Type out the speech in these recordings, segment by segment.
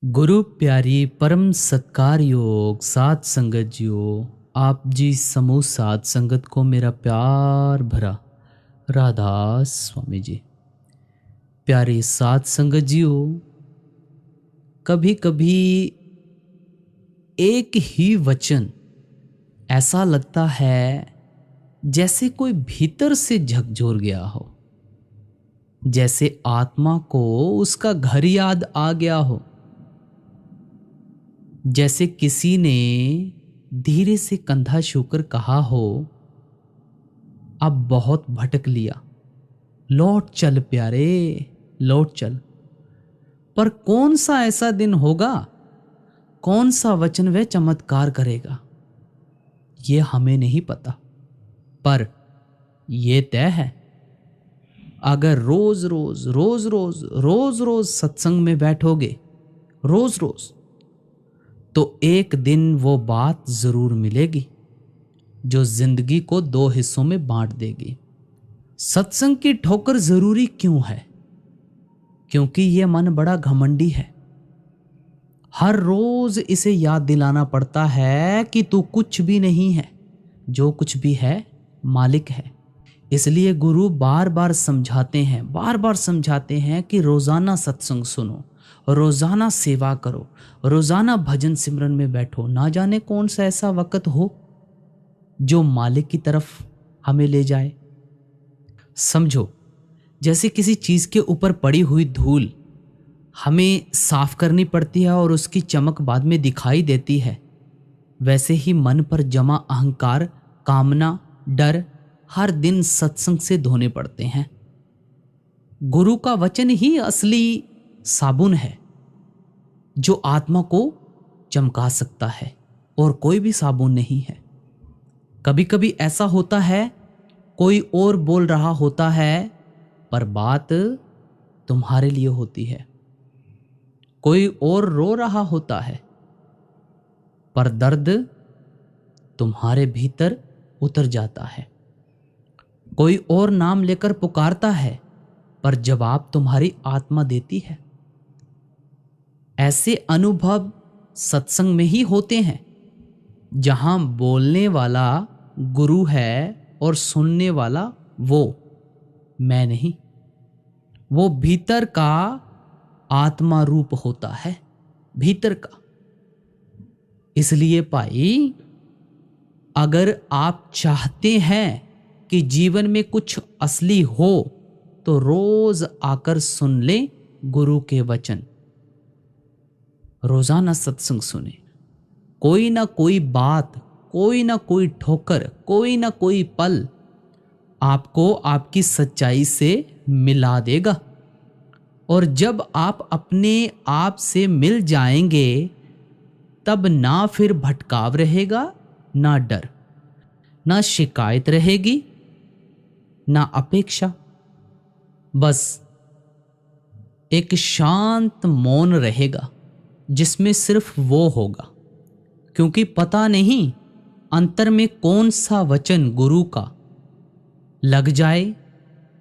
गुरु प्यारी परम सत्कार योग सात संगत जियो। आप जी समूह सात संगत को मेरा प्यार भरा राधा स्वामी जी। प्यारे सात संगत जियो, कभी कभी एक ही वचन ऐसा लगता है जैसे कोई भीतर से झकझोर गया हो, जैसे आत्मा को उसका घर याद आ गया हो, जैसे किसी ने धीरे से कंधा छूकर कहा हो, अब बहुत भटक लिया, लौट चल प्यारे लौट चल। पर कौन सा ऐसा दिन होगा, कौन सा वचन वह चमत्कार करेगा, ये हमें नहीं पता। पर यह तय है, अगर रोज रोज रोज रोज रोज रोज सत्संग में बैठोगे, रोज रोज, तो एक दिन वो बात जरूर मिलेगी जो जिंदगी को दो हिस्सों में बांट देगी। सत्संग की ठोकर जरूरी क्यों है? क्योंकि ये मन बड़ा घमंडी है। हर रोज इसे याद दिलाना पड़ता है कि तू कुछ भी नहीं है, जो कुछ भी है मालिक है। इसलिए गुरु बार बार समझाते हैं कि रोजाना सत्संग सुनो, रोजाना सेवा करो, रोजाना भजन सिमरन में बैठो। ना जाने कौन सा ऐसा वक्त हो जो मालिक की तरफ हमें ले जाए। समझो, जैसे किसी चीज के ऊपर पड़ी हुई धूल हमें साफ करनी पड़ती है और उसकी चमक बाद में दिखाई देती है, वैसे ही मन पर जमा अहंकार, कामना, डर हर दिन सत्संग से धोने पड़ते हैं। गुरु का वचन ही असली साबुन है जो आत्मा को चमका सकता है, और कोई भी साबुन नहीं है। कभी कभी ऐसा होता है, कोई और बोल रहा होता है पर बात तुम्हारे लिए होती है। कोई और रो रहा होता है पर दर्द तुम्हारे भीतर उतर जाता है। कोई और नाम लेकर पुकारता है पर जवाब तुम्हारी आत्मा देती है। ऐसे अनुभव सत्संग में ही होते हैं, जहां बोलने वाला गुरु है और सुनने वाला वो मैं नहीं, वो भीतर का आत्मा रूप होता है, भीतर का। इसलिए भाई, अगर आप चाहते हैं कि जीवन में कुछ असली हो, तो रोज आकर सुन ले गुरु के वचन। रोजाना सत्संग सुने। कोई ना कोई बात, कोई ना कोई ठोकर, कोई ना कोई पल आपको आपकी सच्चाई से मिला देगा। और जब आप अपने आप से मिल जाएंगे, तब ना फिर भटकाव रहेगा, ना डर, ना शिकायत रहेगी, ना अपेक्षा। बस एक शांत मौन रहेगा जिसमें सिर्फ वो होगा। क्योंकि पता नहीं अंतर में कौन सा वचन गुरु का लग जाए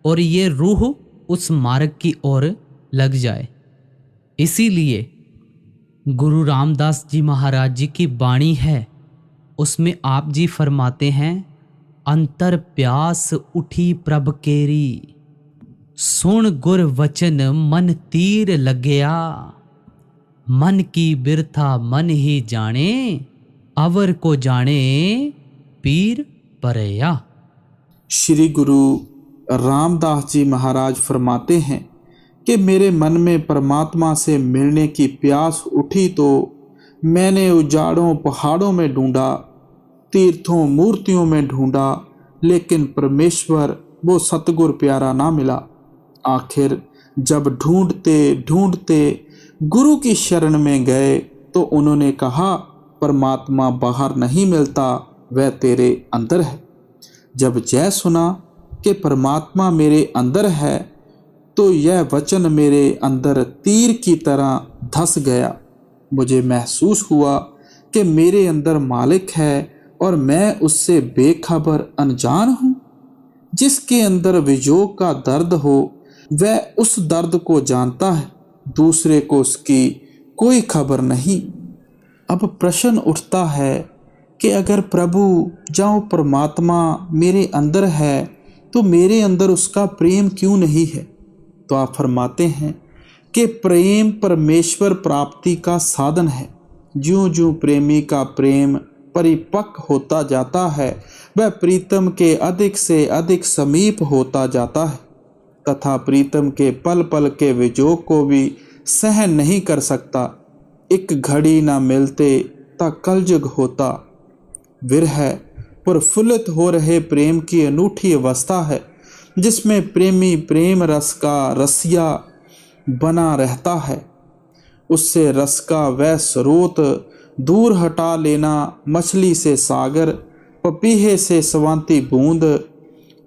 और ये रूह उस मार्ग की ओर लग जाए। इसीलिए गुरु रामदास जी महाराज जी की वाणी है, उसमें आप जी फरमाते हैं, अंतर प्यास उठी प्रभ केरी, सुन गुर वचन मन तीर लगया, मन की बिरथा मन ही जाने, अवर को जाने पीर परया। श्री गुरु रामदास जी महाराज फरमाते हैं कि मेरे मन में परमात्मा से मिलने की प्यास उठी तो मैंने उजाड़ों पहाड़ों में ढूंढा, तीर्थों मूर्तियों में ढूंढा, लेकिन परमेश्वर वो सतगुर प्यारा ना मिला। आखिर जब ढूंढते ढूंढते गुरु की शरण में गए तो उन्होंने कहा, परमात्मा बाहर नहीं मिलता, वह तेरे अंदर है। जब जय सुना कि परमात्मा मेरे अंदर है, तो यह वचन मेरे अंदर तीर की तरह धंस गया। मुझे महसूस हुआ कि मेरे अंदर मालिक है और मैं उससे बेखबर अनजान हूँ। जिसके अंदर वियोग का दर्द हो, वह उस दर्द को जानता है, दूसरे को उसकी कोई खबर नहीं। अब प्रश्न उठता है कि अगर प्रभु जो परमात्मा मेरे अंदर है तो मेरे अंदर उसका प्रेम क्यों नहीं है? तो आप फरमाते हैं कि प्रेम परमेश्वर प्राप्ति का साधन है। ज्यों ज्यों प्रेमी का प्रेम परिपक्व होता जाता है वह प्रीतम के अधिक से अधिक समीप होता जाता है तथा प्रीतम के पल पल के विजोग को भी सहन नहीं कर सकता। एक घड़ी न मिलते ता कलजुग होता। विरह प्रफुल्लित हो रहे प्रेम की अनूठी अवस्था है जिसमें प्रेमी प्रेम रस का रसिया बना रहता है। उससे रस का वह स्रोत दूर हटा लेना मछली से सागर, पपीहे से स्वांति बूंद,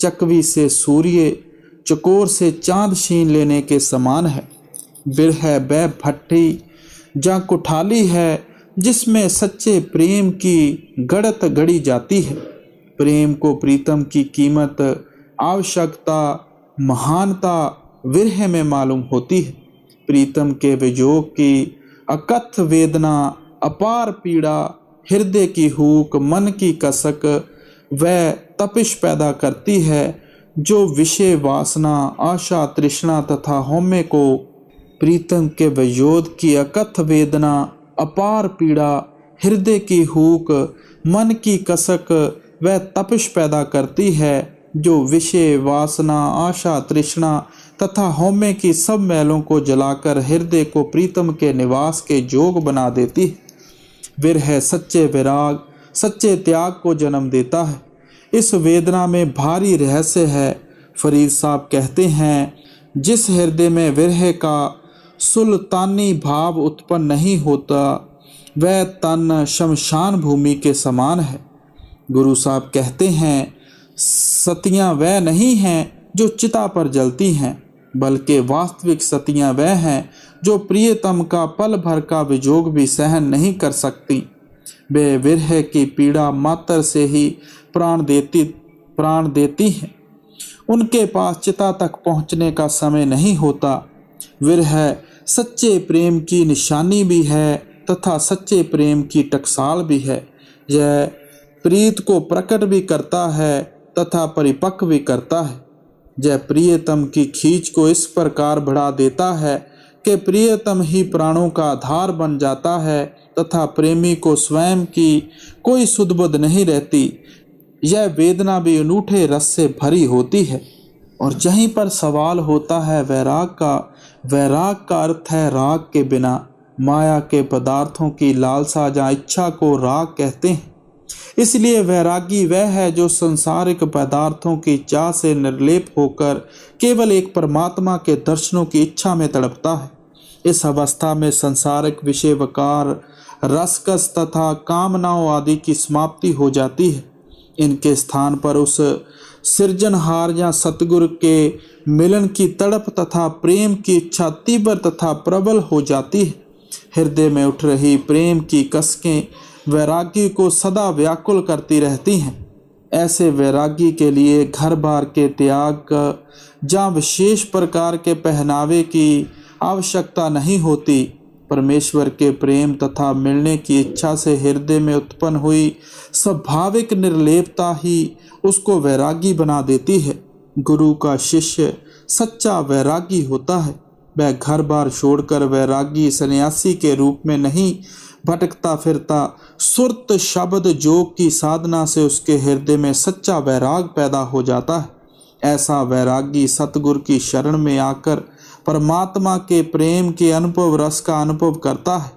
चकवी से सूर्य, चकोर से चांद छीन लेने के समान है। बिरह वह भट्टी जा कुठाली है जिसमें सच्चे प्रेम की गड़त गड़ी जाती है। प्रेम को प्रीतम की कीमत, आवश्यकता, महानता विरह में मालूम होती है। प्रीतम के विजोग की अकथ वेदना, अपार पीड़ा, हृदय की हूक, मन की कसक वह तपिश पैदा करती है जो विषय वासना, आशा, तृष्णा तथा हौमे को प्रीतम के वियोग की अकथ वेदना, अपार पीड़ा, हृदय की हूक, मन की कसक वह तपिश पैदा करती है जो विषय वासना, आशा, तृष्णा तथा हौमे की सब मैलों को जलाकर हृदय को प्रीतम के निवास के जोग बना देती है। विरह सच्चे विराग, सच्चे त्याग को जन्म देता है। इस वेदना में भारी रहस्य है। फरीद साहब कहते हैं, जिस हृदय में विरह का सुल्तानी भाव उत्पन्न नहीं होता वह तन शमशान भूमि के समान है। गुरु साहब कहते हैं, सतियां वह नहीं हैं जो चिता पर जलती हैं, बल्कि वास्तविक सतियां वह हैं जो प्रियतम का पल भर का विजोग भी सहन नहीं कर सकती। वे विरह की पीड़ा मात्र से ही प्राण देती हैं। उनके पास चिता तक पहुंचने का समय नहीं होता। विरह सच्चे प्रेम की निशानी भी है तथा सच्चे प्रेम की टकसाल भी है। यह प्रीत को प्रकट भी करता है तथा परिपक्व भी करता है। यह प्रियतम की खींच को इस प्रकार बढ़ा देता है कि प्रियतम ही प्राणों का आधार बन जाता है तथा प्रेमी को स्वयं की कोई सुध-बुध नहीं रहती। यह वेदना भी अनूठे रस से भरी होती है। और यहीं पर सवाल होता है वैराग का। वैराग का अर्थ है राग के बिना। माया के पदार्थों की लालसा जहाँ इच्छा को राग कहते हैं। इसलिए वैरागी वह है जो संसारिक पदार्थों की चाह से निर्लेप होकर केवल एक परमात्मा के दर्शनों की इच्छा में तड़पता है। इस अवस्था में संसारिक विषय वकार, रसकस तथा कामनाओं आदि की समाप्ति हो जाती है। इनके स्थान पर उस सृजनहार या सतगुरु के मिलन की तड़प तथा प्रेम की इच्छा तीव्र तथा प्रबल हो जाती है। हृदय में उठ रही प्रेम की कसकें वैरागी को सदा व्याकुल करती रहती हैं। ऐसे वैरागी के लिए घर बार के त्याग का जहाँ विशेष प्रकार के पहनावे की आवश्यकता नहीं होती। परमेश्वर के प्रेम तथा मिलने की इच्छा से हृदय में उत्पन्न हुई स्वाभाविक निर्लेपता ही उसको वैरागी बना देती है। गुरु का शिष्य सच्चा वैरागी होता है। वह घर बार छोड़कर वैरागी सन्यासी के रूप में नहीं भटकता फिरता। सुरत शब्द जोग की साधना से उसके हृदय में सच्चा वैराग पैदा हो जाता है। ऐसा वैरागी सतगुरु की शरण में आकर परमात्मा के प्रेम के अनुभव रस का अनुभव करता है।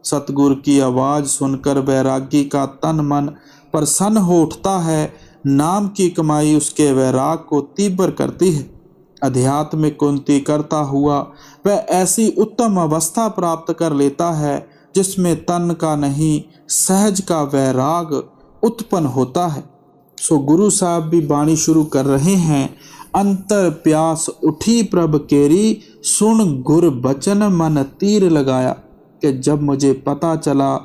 सतगुरु की आवाज सुनकर वैरागी का तन मन प्रसन्न हो उठता है। नाम की कमाई उसके वैराग को तीव्र करती है। आध्यात्मिक उन्नति करता हुआ वह ऐसी उत्तम अवस्था प्राप्त कर लेता है जिसमें तन का नहीं सहज का वैराग उत्पन्न होता है। सो गुरु साहब भी बाणी शुरू कर रहे हैं। अंतर प्यास उठी प्रभ केरी, सुन गुर बचन मन तीर लगाया। कि जब मुझे पता चला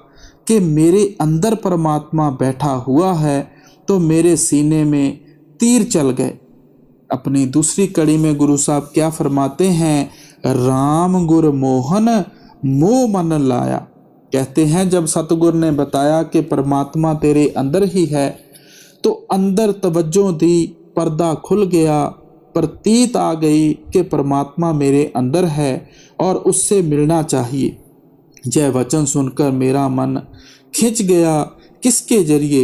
कि मेरे अंदर परमात्मा बैठा हुआ है तो मेरे सीने में तीर चल गए। अपनी दूसरी कड़ी में गुरु साहब क्या फरमाते हैं, राम गुर मोहन मोह मन लाया। कहते हैं जब सतगुरु ने बताया कि परमात्मा तेरे अंदर ही है तो अंदर तवज्जो दी, पर्दा खुल गया, प्रतीत आ गई कि परमात्मा मेरे अंदर है और उससे मिलना चाहिए। जय वचन सुनकर मेरा मन खिंच गया। किसके जरिए?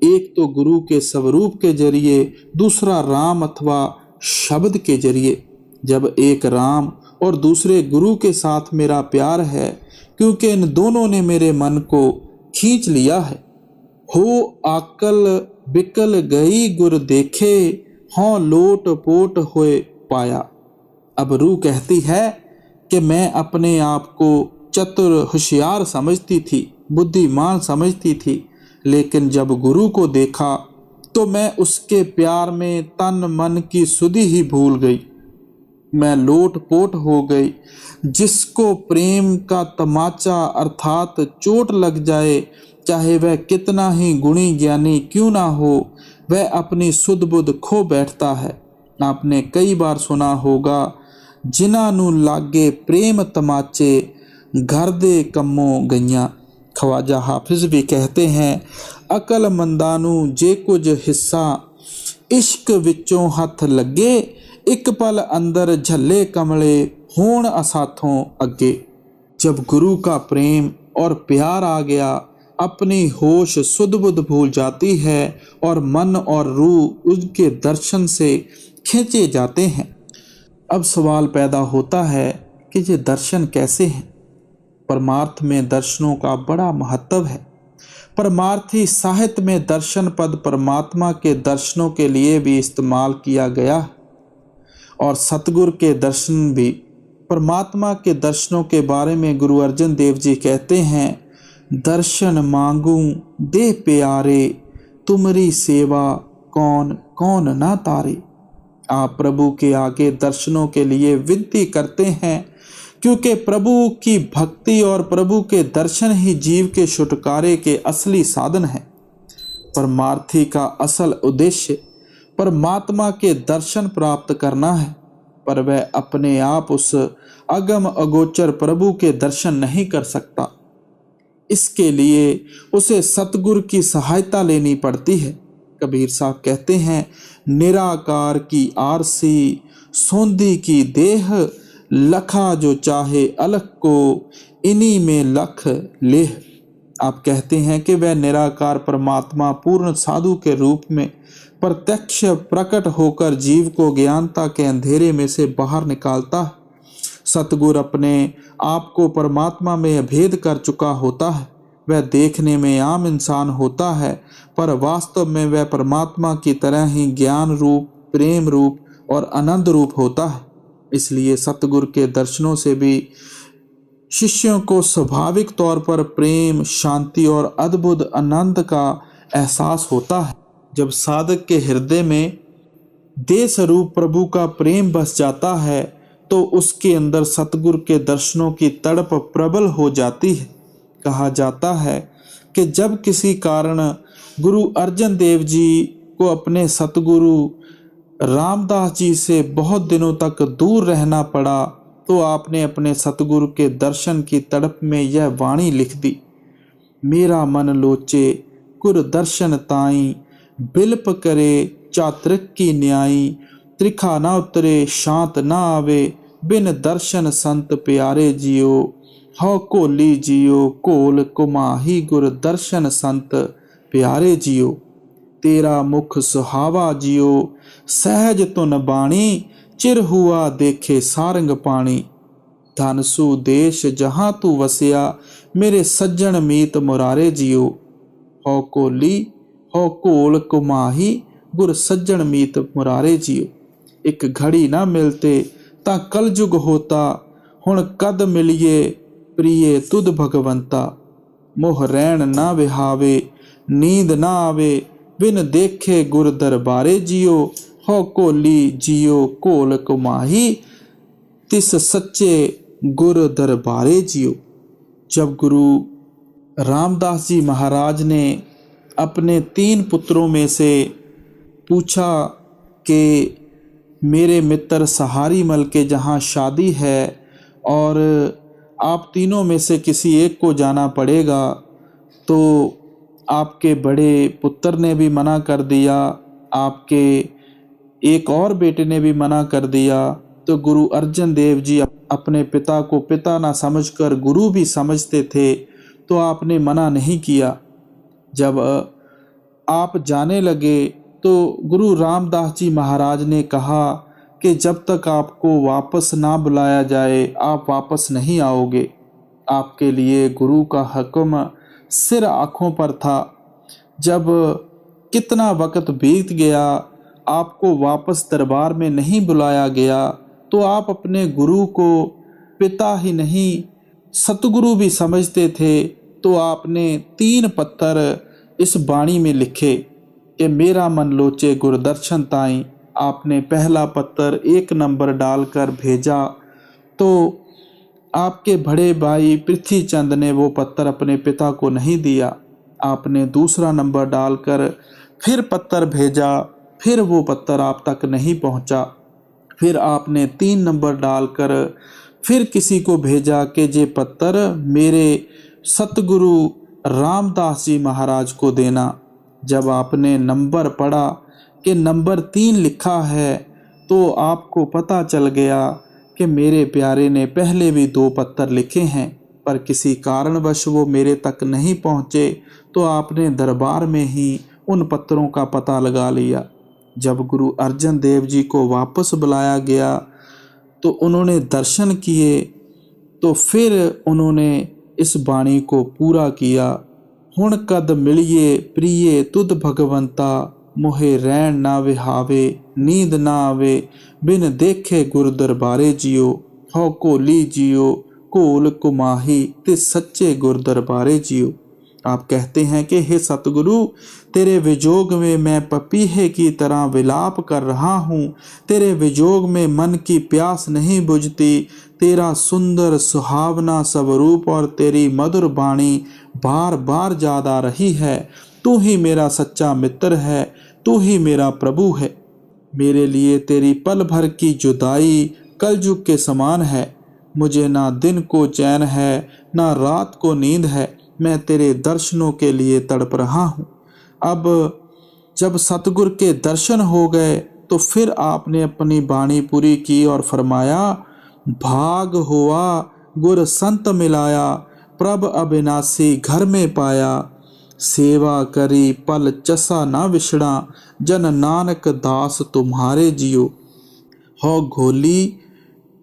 एक तो गुरु के स्वरूप के जरिए, दूसरा राम अथवा शब्द के जरिए। जब एक राम और दूसरे गुरु के साथ मेरा प्यार है, क्योंकि इन दोनों ने मेरे मन को खींच लिया है। हो आकल बिकल गई गुर देखे, हों लोट पोट होए पाया। अब रूह कहती है कि मैं अपने आप को चतुर होशियार समझती थी, बुद्धिमान समझती थी, लेकिन जब गुरु को देखा तो मैं उसके प्यार में तन मन की सुधि ही भूल गई। मैं लोट पोट हो गई। जिसको प्रेम का तमाचा अर्थात चोट लग जाए, चाहे वह कितना ही गुणी ज्ञानी क्यों ना हो, वह अपनी सुध बुध खो बैठता है। आपने कई बार सुना होगा, जिन्हां नू लागे प्रेम तमाचे, घर दे कम्मों गईयां। ख्वाजा हाफिज भी कहते हैं, अकल मंदानू जे कुछ हिस्सा, इश्क विचों हथ लगे, एक पल अंदर झल्ले कमले, होण असाथों अगे। जब गुरु का प्रेम और प्यार आ गया, अपनी होश सुध बुध भूल जाती है और मन और रूह उसके दर्शन से खींचे जाते हैं। अब सवाल पैदा होता है कि ये दर्शन कैसे हैं? परमार्थ में दर्शनों का बड़ा महत्व है। परमार्थी साहित्य में दर्शन पद परमात्मा के दर्शनों के लिए भी इस्तेमाल किया गया है और सतगुरु के दर्शन भी। परमात्मा के दर्शनों के बारे में गुरु अर्जन देव जी कहते हैं, दर्शन मांगू दे प्यारे, तुमरी सेवा कौन कौन ना तारे। आप प्रभु के आगे दर्शनों के लिए विनती करते हैं, क्योंकि प्रभु की भक्ति और प्रभु के दर्शन ही जीव के छुटकारे के असली साधन हैं। परमार्थी का असल उद्देश्य परमात्मा के दर्शन प्राप्त करना है, पर वह अपने आप उस अगम अगोचर प्रभु के दर्शन नहीं कर सकता। इसके लिए उसे सतगुरु की सहायता लेनी पड़ती है। कबीर साहब कहते हैं, निराकार की आरसी, सोंधी की देह, लखा जो चाहे अलख को, इन्हीं में लख लेह। आप कहते हैं कि वह निराकार परमात्मा पूर्ण साधु के रूप में प्रत्यक्ष प्रकट होकर जीव को ज्ञानता के अंधेरे में से बाहर निकालता है। सतगुरु अपने आप को परमात्मा में अभेद कर चुका होता है। वह देखने में आम इंसान होता है, पर वास्तव में वह परमात्मा की तरह ही ज्ञान रूप, प्रेम रूप और आनंद रूप होता है। इसलिए सतगुरु के दर्शनों से भी शिष्यों को स्वाभाविक तौर पर प्रेम, शांति और अद्भुत आनंद का एहसास होता है। जब साधक के हृदय में देह स्वरूप प्रभु का प्रेम बस जाता है तो उसके अंदर सतगुरु के दर्शनों की तड़प प्रबल हो जाती है। कहा जाता है कि जब किसी कारण गुरु अर्जन देव जी को अपने सतगुरु रामदास जी से बहुत दिनों तक दूर रहना पड़ा, तो आपने अपने सतगुरु के दर्शन की तड़प में यह वाणी लिख दी, मेरा मन लोचे गुर दर्शन ताई, बिलप करे चातृक की न्याई, त्रिखा ना उतरे शांत ना आवे, बिन दर्शन संत प्यारे जियो, हो कोली जियो कोल कुमाही, गुर दर्शन संत प्यारे जियो। तेरा मुख सुहावा जियो, सहज तुन बाणी, चिर हुआ देखे सारंग पानी, धनसु देश जहाँ तू वसिया, मेरे सज्जन मीत मुरारे जियो, हो कोली हो कोल कुमाही, गुर सज्जन मीत मुरारे जियो। एक घड़ी ना मिलते ता कल जुग होता, हुण कद मिलिए प्रिय तुद भगवंता, मोह रैन ना विहावे नींद ना आवे, बिन देखे गुर दरबारे जियो, हो कोली जियो कोल कुमाही, तिस सच्चे गुर दरबारे जियो। जब गुरु रामदास जी महाराज ने अपने 3 पुत्रों में से पूछा कि मेरे मित्र सहारी मल के जहाँ शादी है और आप तीनों में से किसी एक को जाना पड़ेगा। तो आपके बड़े पुत्र ने भी मना कर दिया, आपके एक और बेटे ने भी मना कर दिया। तो गुरु अर्जन देव जी अपने पिता को पिता ना समझकर गुरु भी समझते थे, तो आपने मना नहीं किया। जब आप जाने लगे तो गुरु रामदास जी महाराज ने कहा कि जब तक आपको वापस ना बुलाया जाए आप वापस नहीं आओगे। आपके लिए गुरु का हुक्म सिर आँखों पर था। जब कितना वक्त बीत गया, आपको वापस दरबार में नहीं बुलाया गया, तो आप अपने गुरु को पिता ही नहीं सतगुरु भी समझते थे। तो आपने 3 पत्थर इस बाणी में लिखे कि मेरा मन लोचे गुरदर्शन ताई। आपने पहला पत्थर 1 नंबर डालकर भेजा। तो आपके बड़े भाई पृथ्वी चंद ने वो पत्थर अपने पिता को नहीं दिया। आपने दूसरा नंबर डालकर फिर पत्थर भेजा, फिर वो पत्थर आप तक नहीं पहुंचा। फिर आपने 3 नंबर डालकर फिर किसी को भेजा कि ये पत्थर मेरे सतगुरु रामदास जी महाराज को देना। जब आपने नंबर पढ़ा कि नंबर 3 लिखा है, तो आपको पता चल गया कि मेरे प्यारे ने पहले भी 2 पत्थर लिखे हैं, पर किसी कारणवश वो मेरे तक नहीं पहुँचे। तो आपने दरबार में ही उन पत्थरों का पता लगा लिया। जब गुरु अर्जन देव जी को वापस बुलाया गया तो उन्होंने दर्शन किए, तो फिर उन्होंने इस बाणी को पूरा किया। हुण कद मिलिए प्रिय तुद भगवंता, मोहे रैन ना विहावे नींद ना आवे, बिन देखे गुर दरबारे जियो, हो कोली जियो कोल कुमाही, ते सच्चे गुर दरबारे जियो। आप कहते हैं कि हे सतगुरु, तेरे विजोग में मैं पपीहे की तरह विलाप कर रहा हूँ। तेरे विजोग में मन की प्यास नहीं बुझती। तेरा सुंदर सुहावना स्वरूप और तेरी मधुर वाणी बार बार याद आ रही है। तू ही मेरा सच्चा मित्र है, तू ही मेरा प्रभु है। मेरे लिए तेरी पल भर की जुदाई कलयुग के समान है। मुझे ना दिन को चैन है, ना रात को नींद है। मैं तेरे दर्शनों के लिए तड़प रहा हूँ। अब जब सतगुर के दर्शन हो गए तो फिर आपने अपनी बाणी पूरी की और फरमाया, भाग हुआ गुर संत मिलाया, प्रभ अविनाशी घर में पाया, सेवा करी पल चसा ना विछड़ा, जन नानक दास तुम्हारे जियो, हो घोली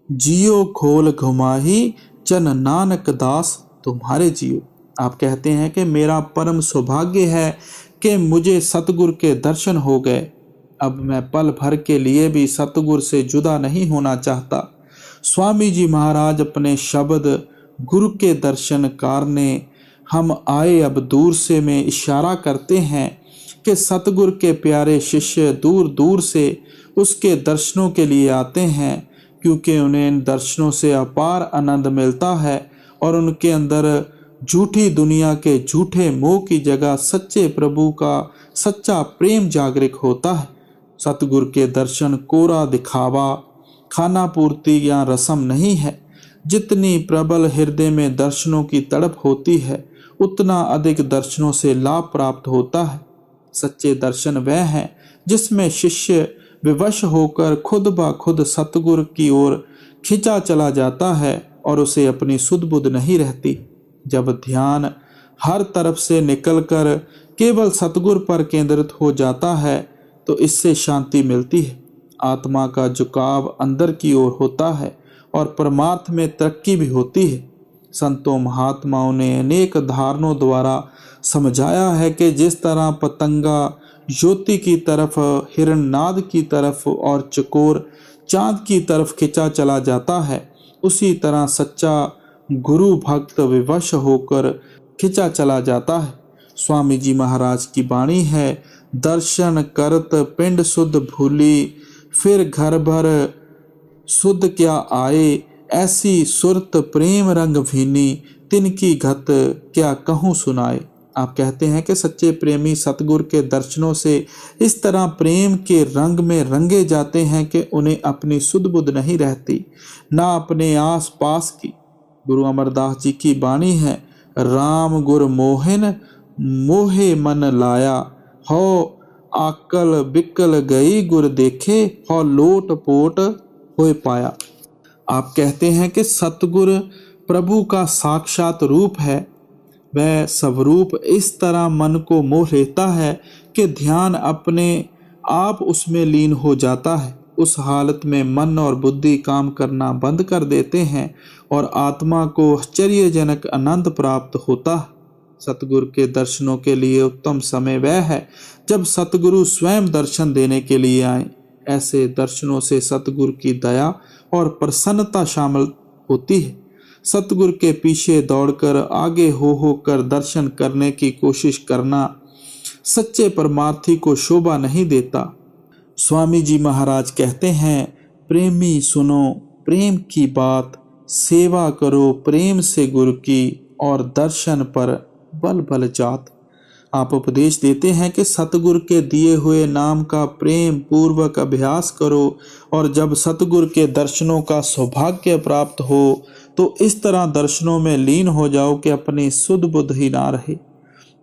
जियो खोल घुमाही, जन नानक दास तुम्हारे जियो। आप कहते हैं कि मेरा परम सौभाग्य है कि मुझे सतगुर के दर्शन हो गए। अब मैं पल भर के लिए भी सतगुर से जुदा नहीं होना चाहता। स्वामी जी महाराज अपने शब्द गुरु के दर्शन कारने हम आए अब दूर से में इशारा करते हैं कि सतगुर के प्यारे शिष्य दूर दूर से उसके दर्शनों के लिए आते हैं, क्योंकि उन्हें इन दर्शनों से अपार आनंद मिलता है और उनके अंदर झूठी दुनिया के झूठे मोह की जगह सच्चे प्रभु का सच्चा प्रेम जागृत होता है। सतगुर के दर्शन कोरा दिखावा, खाना पूर्ति या रस्म नहीं है। जितनी प्रबल हृदय में दर्शनों की तड़प होती है, उतना अधिक दर्शनों से लाभ प्राप्त होता है। सच्चे दर्शन वह हैं जिसमें शिष्य विवश होकर खुद ब खुद सतगुर की ओर खिंचा चला जाता है और उसे अपनी सुध बुध नहीं रहती। जब ध्यान हर तरफ से निकलकर केवल सतगुर पर केंद्रित हो जाता है तो इससे शांति मिलती है। आत्मा का झुकाव अंदर की ओर होता है और परमार्थ में तरक्की भी होती है। संतों महात्माओं ने अनेक धारणों द्वारा समझाया है कि जिस तरह पतंगा ज्योति की तरफ, हिरणनाद की तरफ और चकोर चांद की तरफ खिंचा चला जाता है, उसी तरह सच्चा गुरु भक्त विवश होकर खिंचा चला जाता है। स्वामी जी महाराज की वाणी है, दर्शन करत पिंड शुद्ध भूली, फिर घर भर शुद्ध क्या आए, ऐसी सुरत प्रेम रंग भीनी, तिनकी घत क्या कहूँ सुनाए। आप कहते हैं कि सच्चे प्रेमी सतगुर के दर्शनों से इस तरह प्रेम के रंग में रंगे जाते हैं कि उन्हें अपनी सुध बुध नहीं रहती, ना अपने आस पास की। गुरु अमरदास जी की वाणी है, राम गुर मोहिन मोहे मन लाया, हो आकल बिकल गई गुर देखे, हो लोट पोट होए पाया। आप कहते हैं कि सतगुर प्रभु का साक्षात रूप है। वह स्वरूप इस तरह मन को मोह लेता है कि ध्यान अपने आप उसमें लीन हो जाता है। उस हालत में मन और बुद्धि काम करना बंद कर देते हैं और आत्मा को आश्चर्यजनक आनंद प्राप्त होता है। सतगुरु के दर्शनों के लिए उत्तम समय वह है जब सतगुरु स्वयं दर्शन देने के लिए आए। ऐसे दर्शनों से सतगुरु की दया और प्रसन्नता शामिल होती है। सतगुरु के पीछे दौड़कर आगे हो कर दर्शन करने की कोशिश करना सच्चे परमार्थी को शोभा नहीं देता। स्वामी जी महाराज कहते हैं, प्रेमी सुनो प्रेम की बात, सेवा करो प्रेम से गुरु की, और दर्शन पर बल बल जात। आप उपदेश देते हैं कि सतगुरु के दिए हुए नाम का प्रेम पूर्वक अभ्यास करो, और जब सतगुरु के दर्शनों का सौभाग्य प्राप्त हो तो इस तरह दर्शनों में लीन हो जाओ कि अपनी सुध बुध ही ना रहे।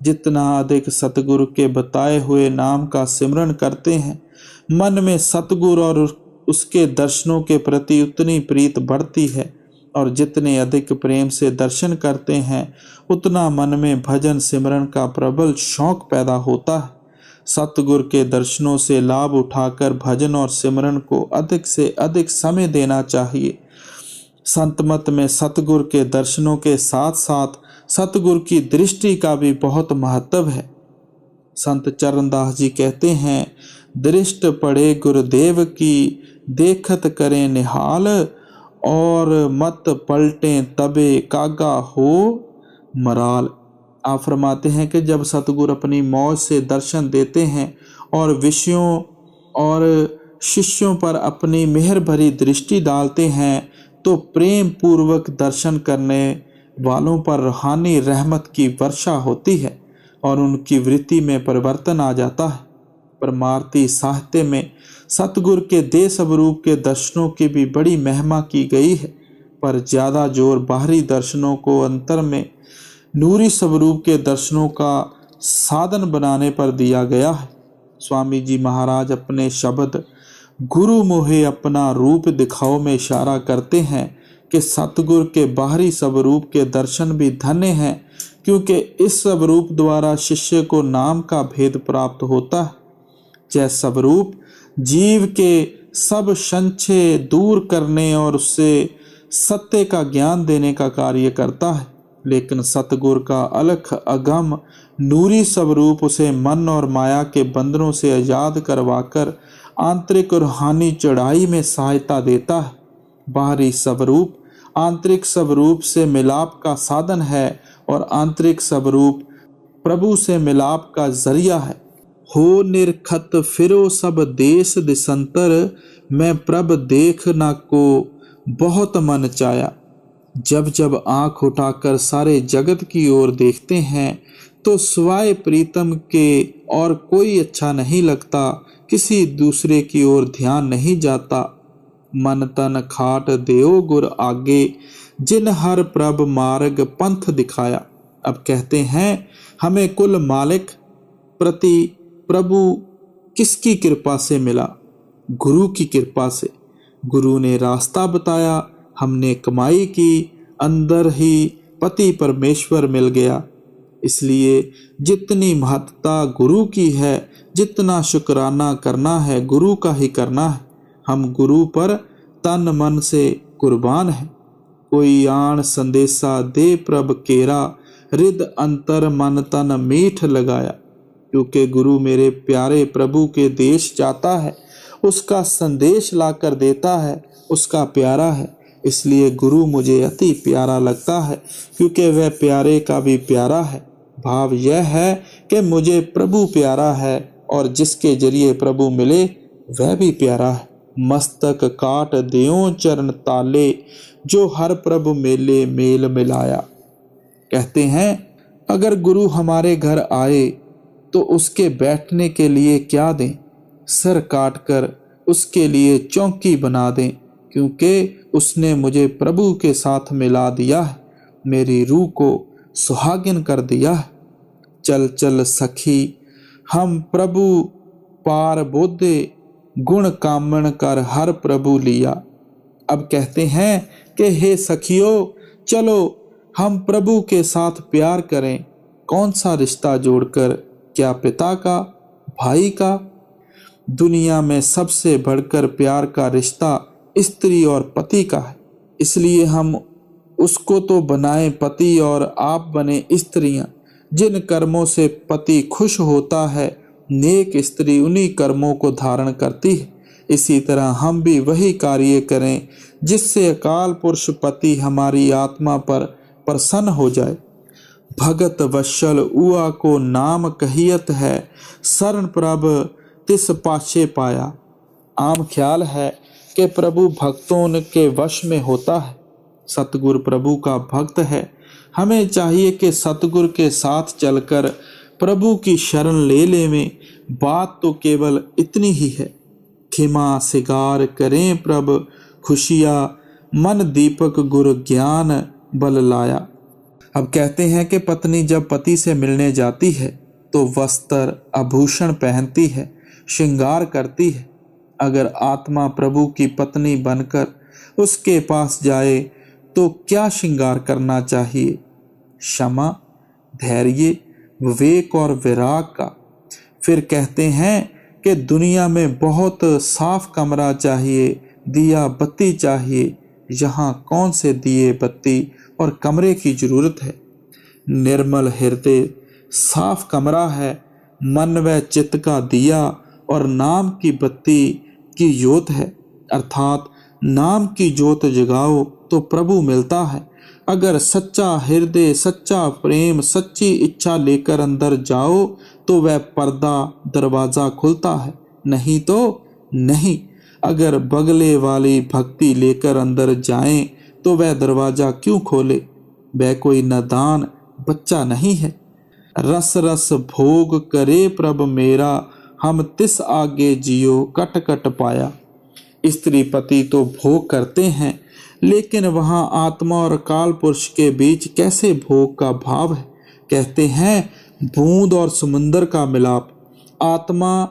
जितना अधिक सतगुरु के बताए हुए नाम का सिमरन करते हैं, मन में सतगुरु और उसके दर्शनों के प्रति उतनी प्रीत बढ़ती है, और जितने अधिक प्रेम से दर्शन करते हैं उतना मन में भजन सिमरन का प्रबल शौक पैदा होता है। सतगुरु के दर्शनों से लाभ उठाकर भजन और सिमरन को अधिक से अधिक समय देना चाहिए। संत मत में सतगुरु के दर्शनों के साथ साथ सतगुरु की दृष्टि का भी बहुत महत्व है। संत चरणदास जी कहते हैं, दृष्ट पड़े गुरुदेव की देखत करें निहाल, और मत पलटें तबे कागा हो मराल। आप फरमाते हैं कि जब सतगुरु अपनी मौज से दर्शन देते हैं और विषयों और शिष्यों पर अपनी मेहर भरी दृष्टि डालते हैं तो प्रेम पूर्वक दर्शन करने वालों पर रूहानी रहमत की वर्षा होती है और उनकी वृत्ति में परिवर्तन आ जाता है। परमार्थी साहित्य में सतगुरु के देह स्वरूप के दर्शनों की भी बड़ी महिमा की गई है, पर ज्यादा जोर बाहरी दर्शनों को अंतर में नूरी स्वरूप के दर्शनों का साधन बनाने पर दिया गया है। स्वामी जी महाराज अपने शब्द गुरु मोहे अपना रूप दिखाओ में इशारा करते हैं कि सतगुरु के बाहरी स्वरूप के दर्शन भी धन्य हैं, क्योंकि इस स्वरूप द्वारा शिष्य को नाम का भेद प्राप्त होता है। जय स्वरूप जीव के सब संशय दूर करने और उससे सत्य का ज्ञान देने का कार्य करता है, लेकिन सतगुरु का अलख अगम नूरी स्वरूप उसे मन और माया के बंधनों से आजाद करवाकर आंतरिक रूहानी चढ़ाई में सहायता देता है। बाहरी स्वरूप आंतरिक स्वरूप से मिलाप का साधन है और आंतरिक स्वरूप प्रभु से मिलाप का जरिया है। हो निरखत फिरो सब देश दिसंतर, मैं प्रभ देख ना को बहुत मन चाया। जब जब आंख उठाकर सारे जगत की ओर देखते हैं तो स्वाय प्रीतम के और कोई अच्छा नहीं लगता, किसी दूसरे की ओर ध्यान नहीं जाता। मन तन खाट देओ गुर आगे, जिन हर प्रभ मार्ग पंथ दिखाया। अब कहते हैं, हमें कुल मालिक प्रति प्रभु किसकी कृपा से मिला? गुरु की कृपा से। गुरु ने रास्ता बताया, हमने कमाई की, अंदर ही पति परमेश्वर मिल गया। इसलिए जितनी महत्ता गुरु की है, जितना शुक्राना करना है गुरु का ही करना है। हम गुरु पर तन मन से कुर्बान हैं। कोई आण संदेशा दे प्रभ केरा, रिद अंतर मन तन मीठ लगाया। क्योंकि गुरु मेरे प्यारे प्रभु के देश जाता है, उसका संदेश लाकर देता है, उसका प्यारा है, इसलिए गुरु मुझे अति प्यारा लगता है, क्योंकि वह प्यारे का भी प्यारा है। भाव यह है कि मुझे प्रभु प्यारा है और जिसके जरिए प्रभु मिले वह भी प्यारा है। मस्तक काट देओ चरण ताले, जो हर प्रभु मेले मेल मिलाया। कहते हैं, अगर गुरु हमारे घर आए तो उसके बैठने के लिए क्या दें? सर काट कर उसके लिए चौकी बना दें, क्योंकि उसने मुझे प्रभु के साथ मिला दिया है, मेरी रूह को सुहागिन कर दिया है। चल चल सखी, हम प्रभु पार बोधे, गुण कामण कर हर प्रभु लिया। अब कहते हैं कि हे सखियों, चलो हम प्रभु के साथ प्यार करें। कौन सा रिश्ता जोड़कर, क्या पिता का, भाई का? दुनिया में सबसे बढ़कर प्यार का रिश्ता स्त्री और पति का है, इसलिए हम उसको तो बनाए पति और आप बने स्त्रियां। जिन कर्मों से पति खुश होता है, नेक स्त्री उन्हीं कर्मों को धारण करती है। इसी तरह हम भी वही कार्य करें जिससे अकाल पुरुष पति हमारी आत्मा पर प्रसन्न हो जाए। भगत वत्सल उआ को नाम कहियत है, शरण प्रभ तिस पाछे पाया। आम ख्याल है कि प्रभु भक्तों के वश में होता है। सतगुरु प्रभु का भक्त है। हमें चाहिए कि सतगुरु के साथ चलकर प्रभु की शरण ले लेवें। बात तो केवल इतनी ही है। खिमा सिगार करें प्रभ खुशिया, मन दीपक गुरु ज्ञान बल लाया। अब कहते हैं कि पत्नी जब पति से मिलने जाती है तो वस्त्र आभूषण पहनती है, श्रृंगार करती है। अगर आत्मा प्रभु की पत्नी बनकर उसके पास जाए तो क्या श्रृंगार करना चाहिए? क्षमा, धैर्य, विवेक और विराग का। फिर कहते हैं कि दुनिया में बहुत साफ कमरा चाहिए, दिया बत्ती चाहिए। यहाँ कौन से दिए बत्ती और कमरे की जरूरत है? निर्मल हृदय साफ कमरा है, मन व चित्त का दिया और नाम की बत्ती की ज्योत है। अर्थात नाम की ज्योत जगाओ तो प्रभु मिलता है। अगर सच्चा हृदय, सच्चा प्रेम, सच्ची इच्छा लेकर अंदर जाओ तो वह पर्दा दरवाजा खुलता है, नहीं तो नहीं। अगर बगले वाली भक्ति लेकर अंदर जाएं तो वह दरवाजा क्यों खोले? वह कोई नादान बच्चा नहीं है। रस रस भोग करे प्रभ मेरा, हम तिस आगे जियो कट कट पाया। स्त्री पति तो भोग करते हैं, लेकिन वहां आत्मा और काल पुरुष के बीच कैसे भोग का भाव है? कहते हैं बूंद और समुंदर का मिलाप। आत्मा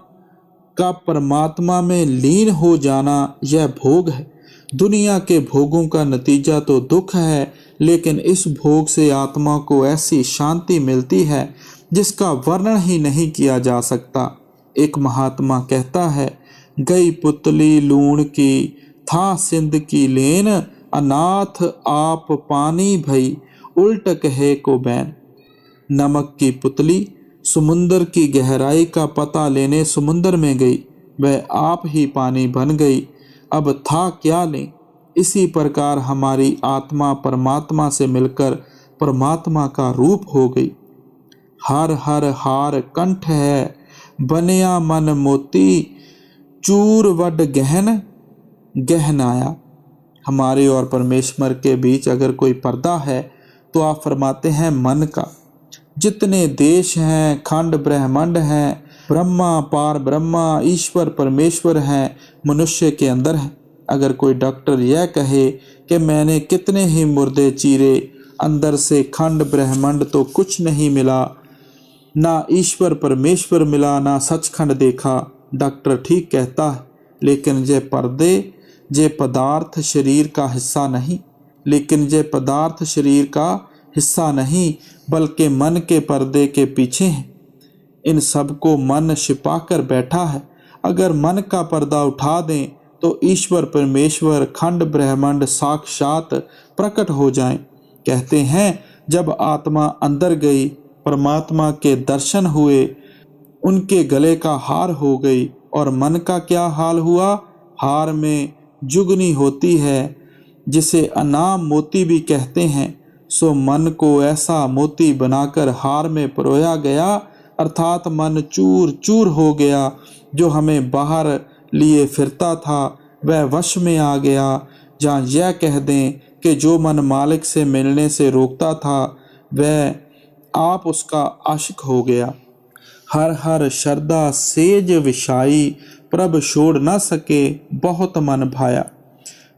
का परमात्मा में लीन हो जाना यह भोग है। दुनिया के भोगों का नतीजा तो दुख है, लेकिन इस भोग से आत्मा को ऐसी शांति मिलती है जिसका वर्णन ही नहीं किया जा सकता। एक महात्मा कहता है, गई पुतली लूण की, था सिंध की लेन, अनाथ आप पानी भई, उल्ट कहे को बैन। नमक की पुतली समुंदर की गहराई का पता लेने समुंदर में गई, वह आप ही पानी बन गई, अब था क्या लें। इसी प्रकार हमारी आत्मा परमात्मा से मिलकर परमात्मा का रूप हो गई। हर हर हार कंठ है, बनिया मन मोती, चूर वड गहन गहनाया। हमारे और परमेश्वर के बीच अगर कोई पर्दा है तो आप फरमाते हैं मन का। जितने देश हैं, खंड ब्रह्मांड हैं, ब्रह्मा पार ब्रह्मा, ईश्वर परमेश्वर हैं, मनुष्य के अंदर है। अगर कोई डॉक्टर यह कहे कि मैंने कितने ही मुर्दे चीरे, अंदर से खंड ब्रह्मांड तो कुछ नहीं मिला, ना ईश्वर परमेश्वर मिला, ना सचखंड देखा, डॉक्टर ठीक कहता है। लेकिन ये पर्दे, ये पदार्थ शरीर का हिस्सा नहीं, बल्कि मन के पर्दे के पीछे हैं। इन सबको मन छिपाकर बैठा है। अगर मन का पर्दा उठा दें तो ईश्वर परमेश्वर खंड ब्रह्मांड साक्षात प्रकट हो जाएं। कहते हैं जब आत्मा अंदर गई, परमात्मा के दर्शन हुए, उनके गले का हार हो गई। और मन का क्या हाल हुआ? हार में जुगनी होती है, जिसे अनाम मोती भी कहते हैं। सो मन को ऐसा मोती बनाकर हार में परोया गया, अर्थात मन चूर चूर हो गया। जो हमें बाहर लिए फिरता था वह वश में आ गया। जहाँ यह कह दें कि जो मन मालिक से मिलने से रोकता था वह आप उसका आशिक हो गया। हर हर श्रद्धा सेज विषाई, प्रभ छोड़ न सके बहुत मन भाया।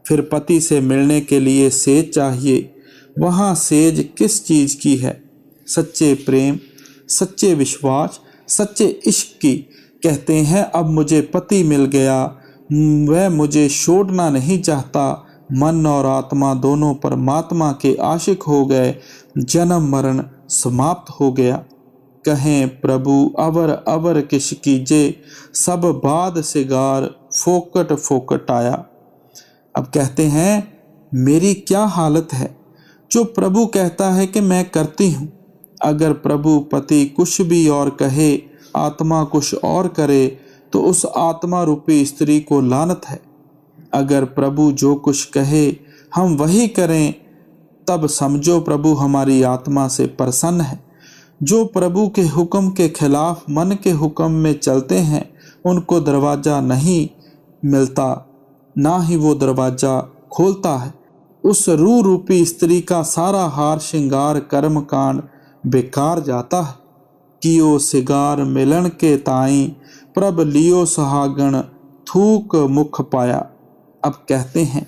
फिर पति से मिलने के लिए सेज चाहिए। वहाँ सेज किस चीज़ की है? सच्चे प्रेम, सच्चे विश्वास, सच्चे इश्क की। कहते हैं अब मुझे पति मिल गया, वह मुझे छोड़ना नहीं चाहता। मन और आत्मा दोनों परमात्मा के आशिक हो गए, जन्म मरण समाप्त हो गया। कहें प्रभु अवर अवर किश कीजे, सब बाद सिगार फोकट फोकट आया। अब कहते हैं मेरी क्या हालत है जो प्रभु कहता है कि मैं करती हूँ। अगर प्रभु पति कुछ भी और कहे, आत्मा कुछ और करे, तो उस आत्मा रूपी स्त्री को लानत है। अगर प्रभु जो कुछ कहे हम वही करें, तब समझो प्रभु हमारी आत्मा से प्रसन्न है। जो प्रभु के हुक्म के खिलाफ मन के हुक्म में चलते हैं, उनको दरवाज़ा नहीं मिलता, ना ही वो दरवाज़ा खोलता है। उस रूह रूपी स्त्री का सारा हार श्रृंगार कर्म कांड बेकार जाता है। कियो सिगार मिलन के ताई, प्रभ लियो सुहागण थूक मुख पाया। अब कहते हैं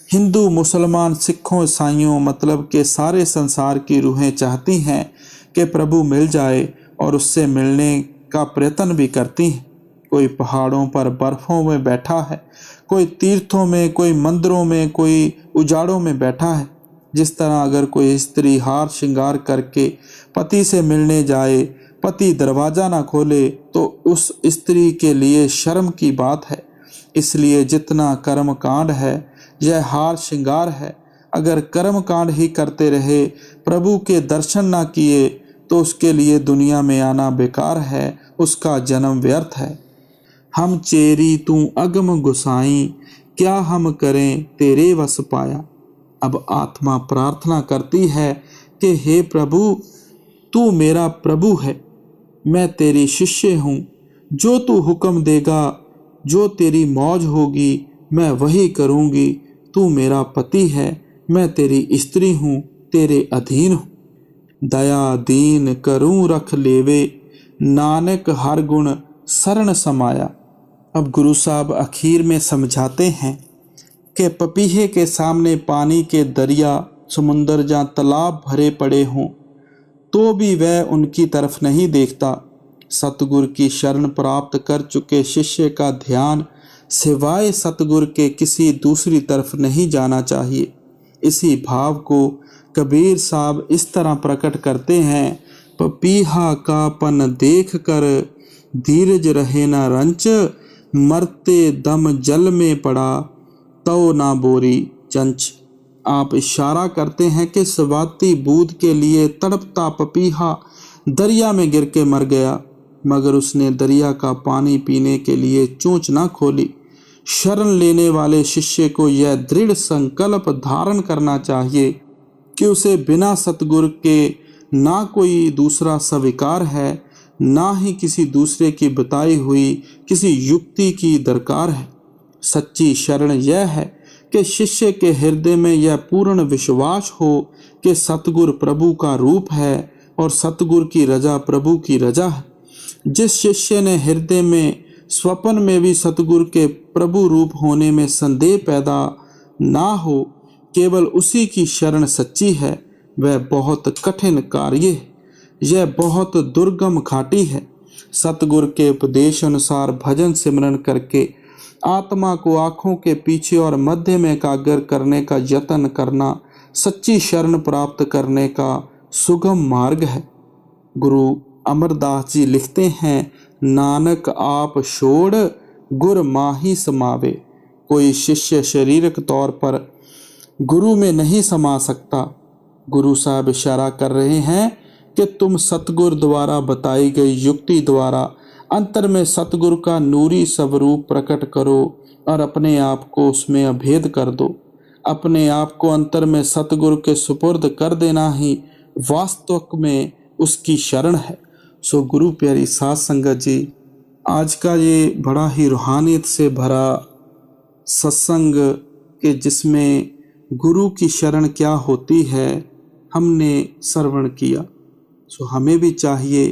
हिंदू, मुसलमान, सिखों, ईसाइयों मतलब के सारे संसार की रूहें चाहती हैं कि प्रभु मिल जाए और उससे मिलने का प्रयत्न भी करती हैं। कोई पहाड़ों पर बर्फों में बैठा है, कोई तीर्थों में, कोई मंदिरों में, कोई उजाड़ों में बैठा है। जिस तरह अगर कोई स्त्री हार श्रृंगार करके पति से मिलने जाए, पति दरवाज़ा ना खोले, तो उस स्त्री के लिए शर्म की बात है। इसलिए जितना कर्म कांड है यह हार श्रृंगार है। अगर कर्म कांड ही करते रहे, प्रभु के दर्शन ना किए, तो उसके लिए दुनिया में आना बेकार है, उसका जन्म व्यर्थ है। हम चेरी तू अगम गुसाई, क्या हम करें तेरे वस पाया। अब आत्मा प्रार्थना करती है कि हे प्रभु, तू मेरा प्रभु है, मैं तेरी शिष्य हूँ। जो तू हुक्म देगा, जो तेरी मौज होगी, मैं वही करूँगी। तू मेरा पति है, मैं तेरी स्त्री हूँ, तेरे अधीन हूँ। दया दीन करूँ रख लेवे, नानक हर गुण शरण समाया। अब गुरु साहब आखिर में समझाते हैं कि पपीहे के सामने पानी के दरिया, समुंदर या तालाब भरे पड़े हों, तो भी वह उनकी तरफ नहीं देखता। सतगुरु की शरण प्राप्त कर चुके शिष्य का ध्यान सिवाय सतगुरु के किसी दूसरी तरफ नहीं जाना चाहिए। इसी भाव को कबीर साहब इस तरह प्रकट करते हैं। पपीहा का पन देख कर धीरज रहे न रंच, मरते दम जल में पड़ा तो ना बोरी चंच। आप इशारा करते हैं कि स्वाति बूंद के लिए तड़पता पपीहा दरिया में गिर के मर गया, मगर उसने दरिया का पानी पीने के लिए चोंच ना खोली। शरण लेने वाले शिष्य को यह दृढ़ संकल्प धारण करना चाहिए कि उसे बिना सतगुरु के ना कोई दूसरा स्वीकार है, ना ही किसी दूसरे की बताई हुई किसी युक्ति की दरकार है। सच्ची शरण यह है कि शिष्य के हृदय में यह पूर्ण विश्वास हो कि सतगुरु प्रभु का रूप है और सतगुरु की रजा प्रभु की रजा है। जिस शिष्य ने हृदय में स्वप्न में भी सतगुरु के प्रभु रूप होने में संदेह पैदा ना हो, केवल उसी की शरण सच्ची है। वह बहुत कठिन कार्य है, यह बहुत दुर्गम घाटी है। सतगुरु के उपदेश अनुसार भजन सिमरन करके आत्मा को आँखों के पीछे और मध्य में एकाग्र करने का यत्न करना सच्ची शरण प्राप्त करने का सुगम मार्ग है। गुरु अमरदास जी लिखते हैं, नानक आप छोड़ गुर माही समावे। कोई शिष्य शारीरिक तौर पर गुरु में नहीं समा सकता। गुरु साहब इशारा कर रहे हैं कि तुम सतगुरु द्वारा बताई गई युक्ति द्वारा अंतर में सतगुरु का नूरी स्वरूप प्रकट करो और अपने आप को उसमें अभेद कर दो। अपने आप को अंतर में सतगुरु के सुपुर्द कर देना ही वास्तव में उसकी शरण है। सो गुरु प्यारी साध संगत जी, आज का ये बड़ा ही रूहानियत से भरा सत्संग के जिसमें गुरु की शरण क्या होती है हमने श्रवण किया। सो हमें भी चाहिए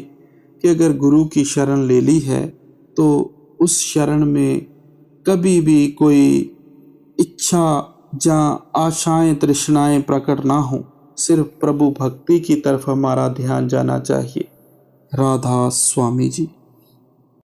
कि अगर गुरु की शरण ले ली है तो उस शरण में कभी भी कोई इच्छा जहाँ आशाएं तृष्णाएं प्रकट ना हो, सिर्फ प्रभु भक्ति की तरफ हमारा ध्यान जाना चाहिए। राधा स्वामी जी।